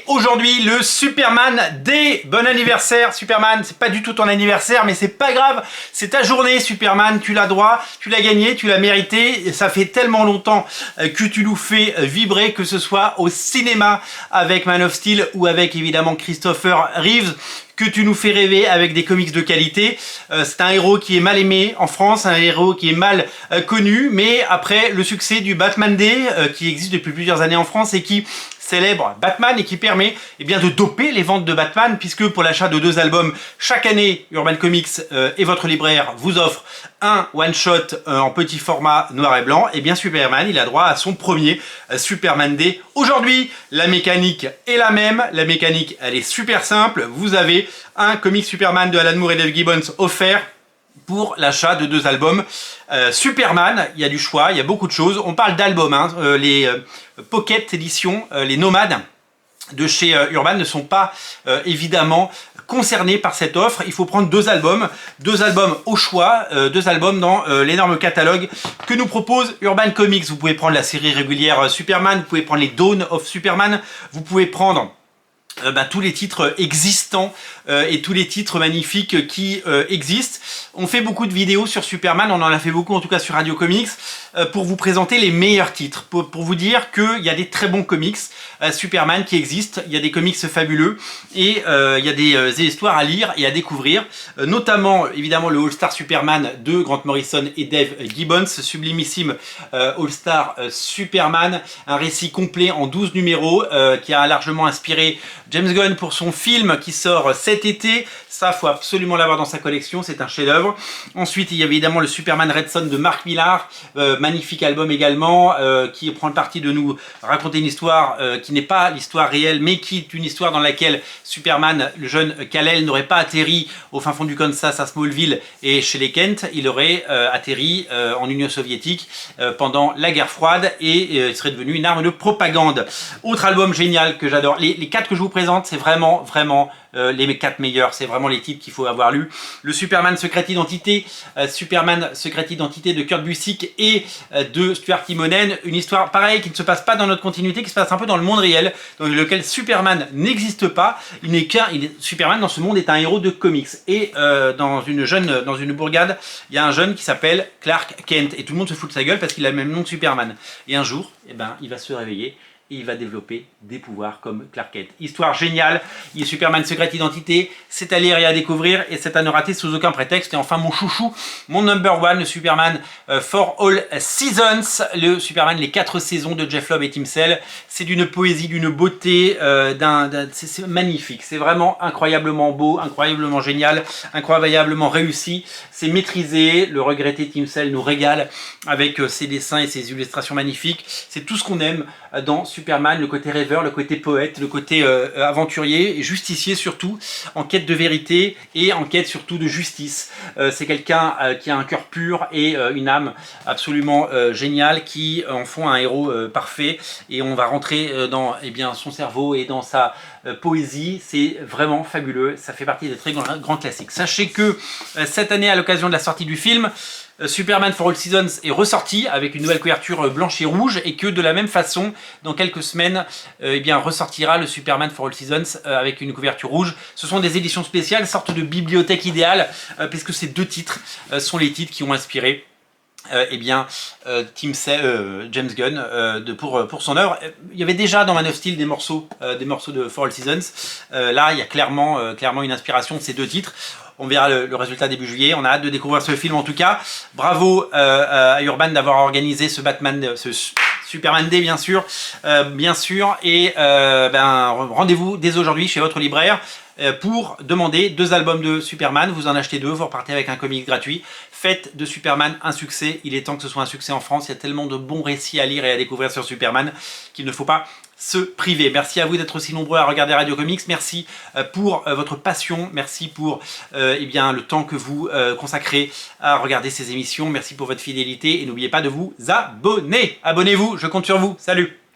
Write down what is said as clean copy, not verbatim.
aujourd'hui le Superman Day. Bon anniversaire Superman, c'est pas du tout ton anniversaire mais c'est pas grave, c'est ta journée Superman, tu l'as droit, tu l'as gagné, tu l'as mérité. Et ça fait tellement longtemps que tu nous fais vibrer, que ce soit au cinéma avec Man of Steel ou avec évidemment Christopher Reeves, que tu nous fais rêver avec des comics de qualité. C'est un héros qui est mal aimé en France, un héros qui est mal connu, mais après le succès du Batman Day qui existe depuis plusieurs années en France et qui célèbre Batman et qui permet bien de doper les ventes de Batman, puisque pour l'achat de 2 albums chaque année, Urban Comics et votre libraire vous offre un one-shot en petit format noir et blanc. Et bien Superman, il a droit à son premier Superman Day. Aujourd'hui, la mécanique est la même. La mécanique, elle est super simple. Vous avez un comic Superman de Alan Moore et Dave Gibbons offert pour l'achat de 2 albums. Superman, il y a du choix, il y a beaucoup de choses. On parle d'albums, hein. Les Pocket Editions, les nomades de chez Urban ne sont pas évidemment concernés par cette offre. Il faut prendre 2 albums au choix, 2 albums dans l'énorme catalogue que nous propose Urban Comics. Vous pouvez prendre la série régulière Superman, vous pouvez prendre les Dawn of Superman, vous pouvez prendre tous les titres existants et tous les titres magnifiques qui existent. On fait beaucoup de vidéos sur Superman, on en a fait beaucoup en tout cas sur Radio Comics, pour vous présenter les meilleurs titres, pour vous dire qu'il y a des très bons comics Superman qui existent, il y a des comics fabuleux et il y a des histoires à lire et à découvrir, notamment évidemment le All-Star Superman de Grant Morrison et Dave Gibbons, sublimissime All-Star Superman, un récit complet en 12 numéros qui a largement inspiré James Gunn pour son film qui sort cet été. Ça, faut absolument l'avoir dans sa collection, c'est un chef-d'œuvre. Ensuite, il y a évidemment le Superman Red Son de Mark Millar, magnifique album également, qui prend le parti de nous raconter une histoire qui n'est pas l'histoire réelle, mais qui est une histoire dans laquelle Superman, le jeune Kal-El, n'aurait pas atterri au fin fond du Kansas à Smallville et chez les Kent, il aurait atterri en Union soviétique pendant la guerre froide et il serait devenu une arme de propagande. Autre album génial que j'adore, les 4 que je vous présente, c'est vraiment les 4 meilleurs, c'est vraiment les titres qu'il faut avoir lu. Le Superman Secret Identité, Superman Secret Identité de Kurt Busiek et de Stuart Timonen, une histoire pareille qui ne se passe pas dans notre continuité, qui se passe un peu dans le monde réel, dans lequel Superman n'existe pas, Superman dans ce monde est un héros de comics. Et dans une bourgade, il y a un jeune qui s'appelle Clark Kent, et tout le monde se fout de sa gueule parce qu'il a le même nom que Superman. Et un jour, il va se réveiller et il va développer des pouvoirs comme Clark Kent. Histoire géniale, il est Superman Secret Identité, c'est à lire et à découvrir et c'est à ne rater sous aucun prétexte. Et enfin mon chouchou, mon number one, le Superman for All Seasons, le Superman les 4 saisons de Jeff Loeb et Tim Sale. C'est d'une poésie, d'une beauté, c'est magnifique, c'est vraiment incroyablement beau, incroyablement génial, incroyablement réussi, c'est maîtrisé, le regretté Tim Sale nous régale avec ses dessins et ses illustrations magnifiques, c'est tout ce qu'on aime dans Superman, le côté rêveur, le côté poète, le côté aventurier et justicier surtout, en quête de vérité et en quête surtout de justice. C'est quelqu'un qui a un cœur pur et une âme absolument géniale qui en font un héros parfait, et on va rentrer dans son cerveau et dans sa poésie. C'est vraiment fabuleux, ça fait partie des très grands classiques. Sachez que cette année, à l'occasion de la sortie du film, Superman for All Seasons est ressorti avec une nouvelle couverture blanche et rouge, et que de la même façon, dans quelques semaines, ressortira le Superman for All Seasons avec une couverture rouge. Ce sont des éditions spéciales, sorte de bibliothèque idéale, puisque ces 2 titres sont les titres qui ont inspiré James Gunn pour son œuvre. Il y avait déjà dans Man of Steel des morceaux de For All Seasons. Là, il y a clairement une inspiration de ces 2 titres. On verra le résultat début juillet. On a hâte de découvrir ce film en tout cas. Bravo à Urban d'avoir organisé ce Superman Day bien sûr. Et rendez-vous dès aujourd'hui chez votre libraire pour demander 2 albums de Superman. Vous en achetez 2, vous repartez avec un comic gratuit. Faites de Superman un succès. Il est temps que ce soit un succès en France. Il y a tellement de bons récits à lire et à découvrir sur Superman qu'il ne faut pas se priver. Merci à vous d'être aussi nombreux à regarder Radio Comics. Merci pour votre passion. Merci pour le temps que vous consacrez à regarder ces émissions. Merci pour votre fidélité et n'oubliez pas de vous abonner. Abonnez-vous, je compte sur vous. Salut!